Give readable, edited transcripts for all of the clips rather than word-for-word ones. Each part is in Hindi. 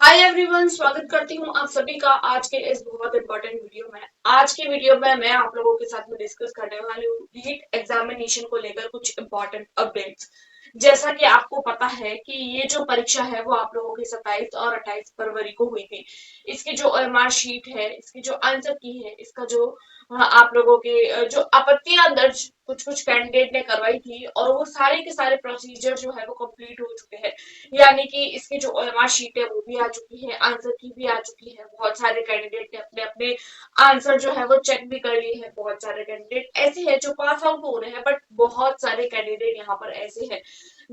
हाय एवरीवन, स्वागत करती हूँ आप सभी का आज के इस बहुत इंपॉर्टेंट वीडियो में। आज के वीडियो में मैं आप लोगों के साथ में डिस्कस करने वाली हूँ नीट एग्जामिनेशन को लेकर कुछ इंपॉर्टेंट अपडेट्स। जैसा कि आपको पता है कि ये जो परीक्षा है वो आप लोगों की 27 और 28 फरवरी को हुई थी। इसकी जो ओएमआर शीट है, इसकी जो आंसर की है, इसका जो आप लोगों के जो आपत्तियां दर्ज कुछ कुछ कैंडिडेट ने करवाई थी और वो सारे के सारे प्रोसीजर जो है वो कंप्लीट हो चुके हैं। यानी कि इसकी जो ओएमआर शीट है वो भी आ चुकी है, आंसर की भी आ चुकी है। बहुत सारे कैंडिडेट ने अपने अपने आंसर जो है वो चेक भी कर लिए हैं। बहुत सारे कैंडिडेट ऐसे हैं जो पास आउट हो रहे हैं, बट बहुत सारे कैंडिडेट यहाँ पर ऐसे हैं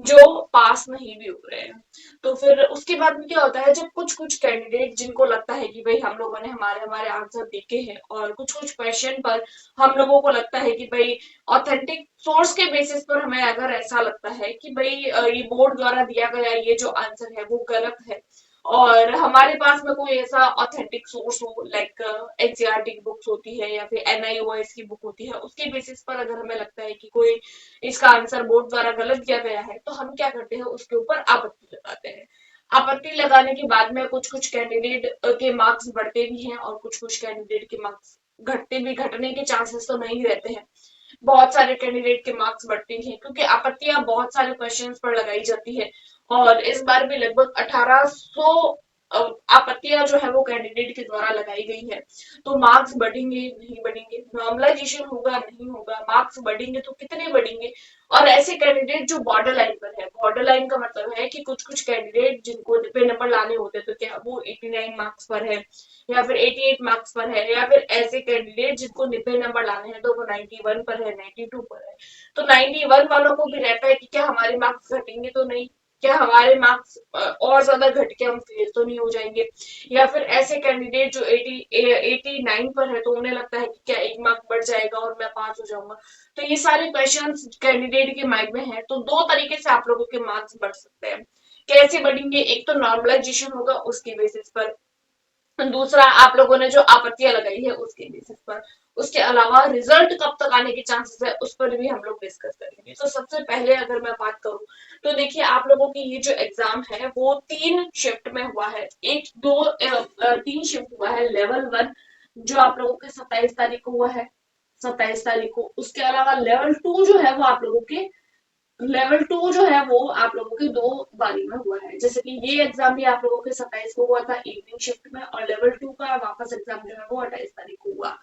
जो पास नहीं भी हो रहे हैं। तो फिर उसके बाद में क्या होता है, जब कुछ कुछ कैंडिडेट जिनको लगता है कि भाई हम लोगों ने हमारे हमारे आंसर देखे हैं और कुछ कुछ क्वेश्चन पर हम लोगों को लगता है कि भाई ऑथेंटिक सोर्स के बेसिस पर हमें अगर ऐसा लगता है कि भाई ये बोर्ड द्वारा दिया गया ये जो आंसर है वो गलत है और हमारे पास में कोई ऐसा ऑथेंटिक सोर्स हो, लाइक एनसीईआरटी की बुक्स होती है या फिर एनआईओएस की बुक होती है, उसके बेसिस पर अगर हमें लगता है कि कोई इसका आंसर बोर्ड द्वारा गलत दिया गया है, तो हम क्या करते हैं, उसके ऊपर आपत्ति लगाते हैं। आपत्ति लगाने के बाद में कुछ कुछ कैंडिडेट के मार्क्स बढ़ते भी हैं और कुछ कुछ कैंडिडेट के मार्क्स घटते भी, घटने के चांसेस तो नहीं रहते हैं। बहुत सारे कैंडिडेट के मार्क्स बढ़ते हैं क्योंकि आपत्तियां बहुत सारे क्वेश्चंस पर लगाई जाती है और इस बार भी लगभग 1800 आपत्तियां जो है वो कैंडिडेट के द्वारा लगाई गई है। तो मार्क्स बढ़ेंगे नहीं बढ़ेंगे, नॉर्मलाइजेशन होगा नहीं होगा, मार्क्स बढ़ेंगे तो कितने बढ़ेंगे। और ऐसे कैंडिडेट जो बॉर्डर लाइन पर है, बॉर्डर लाइन का मतलब है कि कुछ कुछ कैंडिडेट जिनको पे नंबर लाने होते हैं, तो क्या वो 89 मार्क्स पर है या फिर 88 मार्क्स पर है, या फिर ऐसे कैंडिडेट जिनको 90 नंबर लाने हैं तो वो 91 पर है, 92 पर है। तो 91 वालों को भी रहता है कि क्या हमारे मार्क्स घटेंगे तो नहीं, क्या हमारे मार्क्स और ज्यादा घट के हम फेल तो नहीं हो जाएंगे। या फिर ऐसे कैंडिडेट जो 89 पर है तो उन्हें लगता है कि क्या एक मार्क बढ़ जाएगा और मैं पास हो जाऊंगा। तो ये सारे क्वेश्चंस कैंडिडेट के माइंड में है। तो दो तरीके से आप लोगों के मार्क्स बढ़ सकते हैं। कैसे बढ़ेंगे, एक तो नॉर्मलाइजेशन होगा उसके बेसिस पर, दूसरा आप लोगों ने जो आपत्तियां लगाई है उसके बेसिस पर। उसके अलावा रिजल्ट कब तक आने के चांसेस है उस पर भी हम लोग डिस्कस करेंगे। तो सबसे पहले अगर मैं बात करूं तो देखिए, आप लोगों की ये जो एग्जाम है वो 3 शिफ्ट में हुआ है। एक दो 3 शिफ्ट हुआ है। लेवल 1 जो आप लोगों के 27 तारीख को हुआ है, 27 तारीख को। उसके अलावा लेवल 2 जो है वो आप लोगों के, लेवल 2 जो है वो आप लोगों के 2 बारी में हुआ है। जैसे कि ये एग्जाम भी आप लोगों के 27 को हुआ था इवनिंग शिफ्ट में, और लेवल 2 का वापस एग्जाम जो है वो 28 तारीख को हुआ।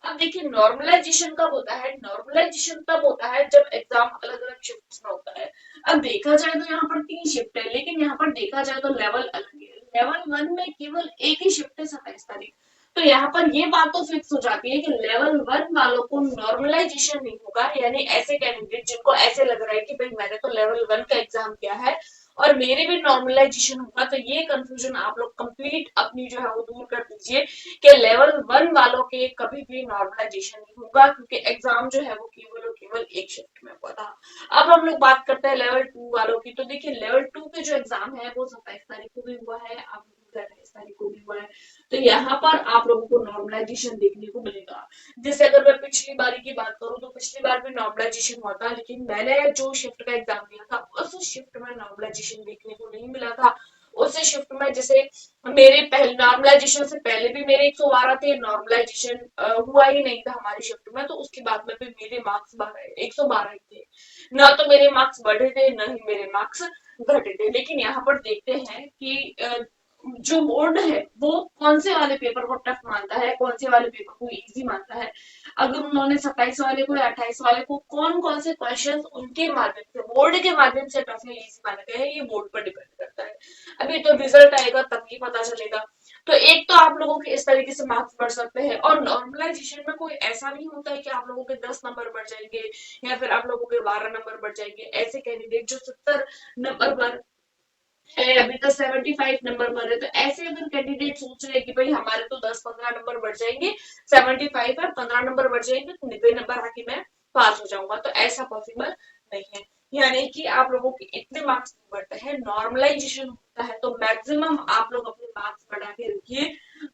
अब देखिए, नॉर्मलाइजेशन कब होता है, नॉर्मलाइजेशन तब होता है जब एग्जाम अलग अलग शिफ्ट में होता है। अब देखा जाए तो यहाँ पर 3 शिफ्ट है, लेकिन यहाँ पर देखा जाए तो लेवल अलग है। लेवल 1 में केवल एक ही शिफ्ट है, 27 तारीख। तो यहाँ पर ये बात तो फिक्स हो जाती है कि लेवल 1 वालों को नॉर्मलाइजेशन नहीं होगा। यानी ऐसे कैंडिडेट जिनको ऐसे लग रहा है कि भाई मैंने तो लेवल 1 का एग्जाम किया है और मेरे भी नॉर्मलाइजेशन होगा, तो ये कंफ्यूजन आप लोग कंप्लीट अपनी जो है वो दूर कर दीजिए कि लेवल 1 वालों के कभी भी नॉर्मलाइजेशन नहीं होगा, क्योंकि एग्जाम जो है वो केवल और केवल एक शिफ्ट में हुआ था। अब हम लोग बात करते हैं लेवल 2 वालों की। तो देखिए, लेवल 2 के जो एग्जाम है वो 27 तारीख को भी हुआ है, आप 28 तारीख को भी हुआ है। तो यहाँ पर आप लोगों को नॉर्मलाइजेशन देखने को मिलेगा। जैसे अगर मैं पिछली बारी की बात करूं तो पिछली बार भी नॉर्मलाइजेशन हुआ था, लेकिन मैंने जो शिफ्ट का एग्जाम दिया था उस शिफ्ट में नॉर्मलाइजेशन देखने को नहीं मिला था। उस शिफ्ट में जैसे मेरे पहले नॉर्मलाइजेशन से पहले भी मेरे 112 थे, नॉर्मलाइजेशन हुआ ही नहीं था हमारी शिफ्ट में, तो उसके बाद में भी मेरे मार्क्स 112 ही थे। ना तो मेरे मार्क्स बढ़े थे, ना ही मेरे मार्क्स घटे थे। लेकिन यहाँ पर देखते हैं कि जो बोर्ड है वो कौन से वाले पेपर को टफ मानता है, कौन से वाले पेपर को इजी मानता है। अगर उन्होंने 27 वाले को या 28 वाले को कौन कौन से क्वेश्चन उनके माध्यम से, बोर्ड के माध्यम से टफ या इजी माने गए हैं, ये बोर्ड पर डिपेंड करता है। अभी तो रिजल्ट आएगा तभी पता चलेगा। तो एक तो आप लोगों के इस तरीके से मार्क्स बढ़ सकते हैं। और नॉर्मलाइजेशन में कोई ऐसा नहीं होता है कि आप लोगों के 10 नंबर बढ़ जाएंगे या फिर आप लोगों के 12 नंबर बढ़ जाएंगे। ऐसे कैंडिडेट जो 70 नंबर पर है, अभी तो 75 नंबर पर है, तो ऐसे अगर कैंडिडेट सोच रहे हैं कि भाई हमारे तो 10-15 नंबर बढ़ जाएंगे, 75 है, 15 नंबर बढ़ जाएंगे तो 90 नंबर आके मैं पास हो जाऊंगा, तो ऐसा पॉसिबल नहीं है। यानी कि आप लोगों के इतने मार्क्स बढ़ते हैं, नॉर्मलाइजेशन होता है तो मैक्सिमम आप लोग अपने मार्क्स बढ़ा के रखिए।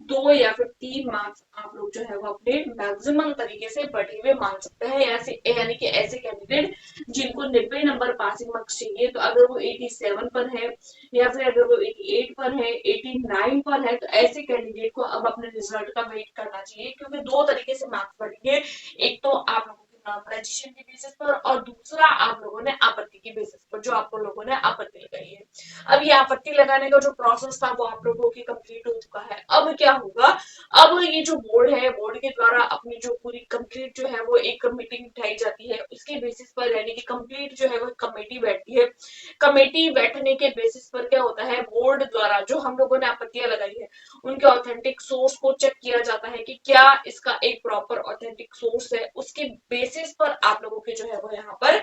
2 या फिर 3 मार्क्स आप लोग जो है वो अपने मैक्सिमम तरीके से बढ़े हुए मान सकते हैं। ऐसे यानी कि ऐसे कैंडिडेट जिनको 90 नंबर पासिंग मार्क्स चाहिए, तो अगर वो 87 पर है या फिर अगर वो 88 पर है, 89 पर है, तो ऐसे कैंडिडेट को अब अपने रिजल्ट का वेट करना चाहिए, क्योंकि दो तरीके से मार्क्स बढ़ेंगे। एक तो आप लोगों के नॉर्मलाइजेशन के बेसिस पर, और दूसरा आप लोगों ने आपत्ति के बेसिस पर, जो आप लोगों ने आपत्ति लगाई है। अब ये आपत्ति लगाने का जो प्रोसेस था वो आप लोगों की कंप्लीट हो चुका है। अब क्या होगा, अब ये जो बोर्ड है, बोर्ड के द्वारा अपनी जो पूरी कंप्लीट जो है वो एक मीटिंग उठाई जाती है, उसके बेसिस पर, यानी कि कंप्लीट जो है वो कमेटी बैठती है। कमेटी बैठने के बेसिस पर क्या होता है, बोर्ड द्वारा जो हम लोगों ने आपत्तियां लगाई है उनके ऑथेंटिक सोर्स को चेक किया जाता है कि क्या इसका एक प्रॉपर ऑथेंटिक सोर्स है। उसके बेसिस पर आप लोगों के जो है वो यहाँ पर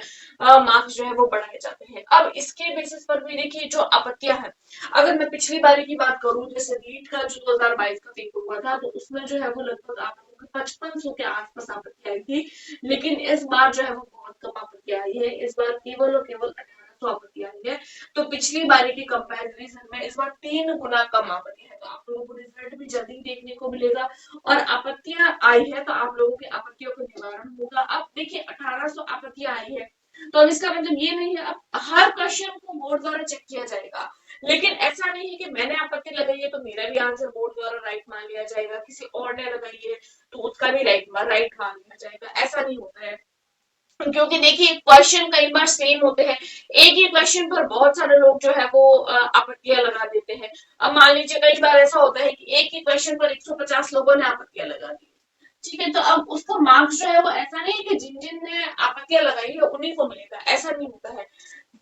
मार्क्स जो है वो बढ़ाए जाते हैं। अब इसके बेसिस पर भी देखिए जो आपत्तियां हैं, अगर मैं पिछली बारी की बात करूं, जैसे नीट का जो 2022 का पेपर हुआ था, तो उसमें जो है वो लगभग आप लोगों को 5500 के आसपास आपत्ति आई थी। लेकिन इस बार जो है वो बहुत कम आपत्ति आई है। इस बार केवल और केवल 1800 आपत्ति आई है। तो पिछली बारी की कंपैरिजन में इस बार 3 गुना कम आपत्ति है। तो आप लोगों को रिजल्ट भी जल्दी देखने को मिलेगा, और आपत्तियां आई है तो आप लोगों की आपत्तियों का निवारण होगा। अब देखिए 1800 आपत्तियां आई है, तो अब इसका मतलब ये नहीं है अब हर क्वेश्चन को बोर्ड द्वारा चेक किया जाएगा। लेकिन ऐसा नहीं है कि मैंने आपत्ति लगाई है तो मेरा भी आंसर बोर्ड द्वारा राइट मान लिया जाएगा, किसी और ने लगाई है तो उसका भी राइट मान लिया जाएगा। ऐसा नहीं होता है, क्योंकि देखिए क्वेश्चन कई बार सेम होते हैं। एक ही क्वेश्चन पर बहुत सारे लोग जो है वो आपत्तियां लगा देते हैं। अब मान लीजिए कई बार ऐसा होता है कि एक ही क्वेश्चन पर 150 लोगों ने आपत्तियां लगा दी, ठीक है, तो अब उसका मार्क्स जो है वो ऐसा नहीं है कि जिन जिन ने आपत्तियां लगाई है उन्हीं को मिलेगा, ऐसा नहीं होता है।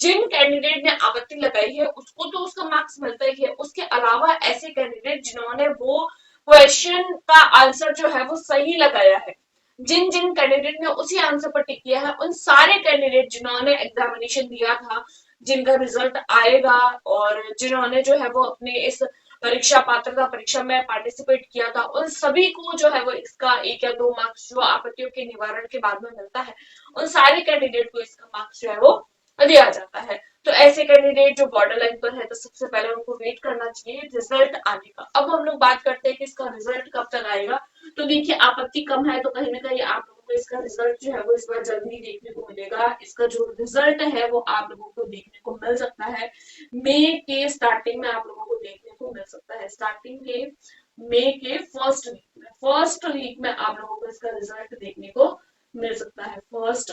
जिन कैंडिडेट ने आपत्ति लगाई है उसको तो उसका मार्क्स मिलता ही है, उसके अलावा ऐसे कैंडिडेट जिन्होंने वो क्वेश्चन का आंसर जो है वो सही लगाया है, जिन जिन कैंडिडेट ने उसी आंसर पर टिक किया है, उन सारे कैंडिडेट जिन्होंने एग्जामिनेशन दिया था, जिनका रिजल्ट आएगा, और जिन्होंने जो है वो अपने इस परीक्षा पात्रता परीक्षा में पार्टिसिपेट किया था, उन सभी को जो है वो इसका 1 या 2 मार्क्स जो आपत्तियों के निवारण के बाद में मिलता है, उन सारे कैंडिडेट को इसका मार्क्स जो है वो दिया जाता है। तो ऐसे कैंडिडेट जो बॉर्डर लाइन पर है, तो सबसे पहले उनको वेट करना चाहिए रिजल्ट आने का। अब हम लोग बात करते हैं कि इसका रिजल्ट कब तक आएगा। तो देखिए आपत्ति कम है तो कहीं ना कहीं आप लोगों को इसका रिजल्ट जो है वो इस बार जल्दी देखने को मिलेगा। इसका जो रिजल्ट है वो आप लोगों को देखने को मिल सकता है मई के स्टार्टिंग में, आप लोगों को देखने को मिल सकता है स्टार्टिंग के मई के फर्स्ट वीक में आप लोगों को इसका रिजल्ट देखने को मिल सकता है, फर्स्ट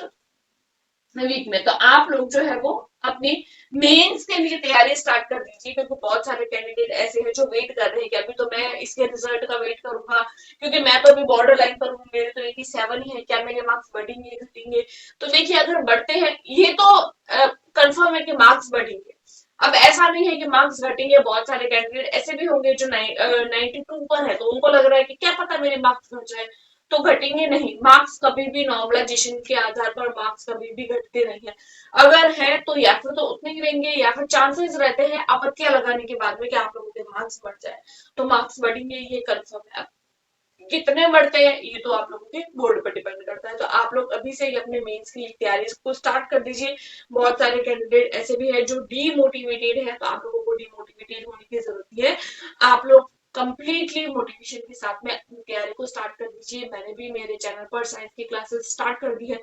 वीक में। तो आप लोग जो है वो अपनी मेंस के लिए तैयारी स्टार्ट कर दीजिए, क्योंकि बहुत सारे कैंडिडेट ऐसे हैं जो वेट कर रहे हैं कि अभी तो मैं इसके रिजल्ट का वेट करूंगा, क्योंकि मैं तो अभी बॉर्डर लाइन पर हूँ, मेरे तो 87 ही है, क्या मेरे मार्क्स बढ़ेंगे घटेंगे। तो देखिए अगर बढ़ते हैं, ये तो कंफर्म है कि मार्क्स बढ़ेंगे। अब ऐसा नहीं है कि मार्क्स घटेंगे, बहुत सारे कैंडिडेट ऐसे भी होंगे जो 92 पर है, तो उनको लग रहा है कि क्या पता मेरे मार्क्स घट जाए। तो घटेंगे नहीं, मार्क्स कभी भी नॉर्मलाइजेशन के आधार पर मार्क्स कभी भी घटते नहीं है। अगर है तो या फिर तो उतने ही रहेंगे, या फिर चांसेस रहते हैं आपत्तियां लगाने के बाद में कि आप लोगों के मार्क्स बढ़ जाए, तो मार्क्स बढ़ेंगे, ये कंफर्म है। कितने बढ़ते हैं ये तो आप लोगों के बोर्ड पर डिपेंड करता है। तो आप लोग अभी से ही अपने मेंस की तैयारी को स्टार्ट कर दीजिए। बहुत सारे कैंडिडेट ऐसे भी है जो डीमोटिवेटेड है, तो आप लोगों को डीमोटिवेटेड होने की जरूरत नहीं है। आप लोग कंप्लीटली मोटिवेशन के साथ में अपनी तैयारी को स्टार्ट कर दीजिए। मैंने भी मेरे चैनल पर साइंस की क्लासेस स्टार्ट कर दी है।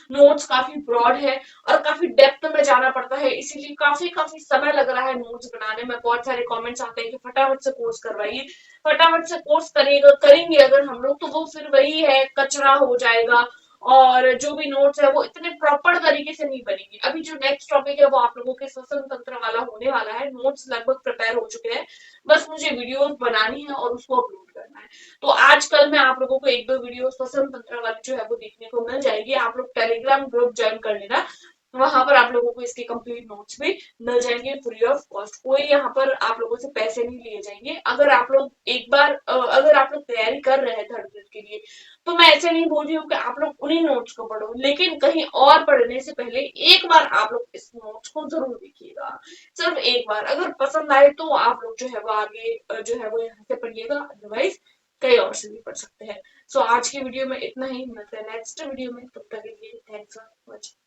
नोट्स काफी ब्रॉड है और काफी डेप्थ में जाना पड़ता है, इसीलिए काफी काफी समय लग रहा है नोट्स बनाने में। बहुत सारे कमेंट्स आते हैं कि फटाफट से कोर्स करवाइए, फटाफट से कोर्स करेंगे अगर हम लोग तो वो फिर वही है, कचरा हो जाएगा, और जो भी नोट्स है वो इतने प्रॉपर तरीके से नहीं बनेंगे। अभी जो नेक्स्ट टॉपिक है वो आप लोगों के श्वसन तंत्र वाला होने वाला है। नोट्स लगभग प्रिपेयर हो चुके हैं, बस मुझे वीडियोस बनानी है और उसको अपलोड करना है। तो आजकल मैं आप लोगों को 1-2 वीडियो श्वसन तंत्र वाली जो है वो देखने को मिल जाएगी। आप लोग टेलीग्राम ग्रुप ज्वाइन कर लेना, वहां पर आप लोगों को इसके कंप्लीट नोट्स भी मिल जाएंगे फ्री ऑफ कॉस्ट। कोई यहाँ पर आप लोगों से पैसे नहीं लिए जाएंगे। अगर आप लोग एक बार अगर आप लोग तैयारी कर रहे हैं थर्ड ग्रेड के लिए, तो मैं ऐसे नहीं बोल रही हूँ कि आप लोग उन्हीं नोट्स को पढ़ो, लेकिन कहीं और पढ़ने से पहले एक बार आप लोग इस नोट्स को जरूर देखिएगा, सिर्फ एक बार। अगर पसंद आए तो आप लोग जो है वो आगे जो है वो यहाँ से पढ़िएगा, अदरवाइज कहीं और से भी पढ़ सकते हैं। सो आज की वीडियो में इतना ही, मिलते हैं नेक्स्ट वीडियो में, तब तक के लिए थैंक्स फॉर वॉचिंग।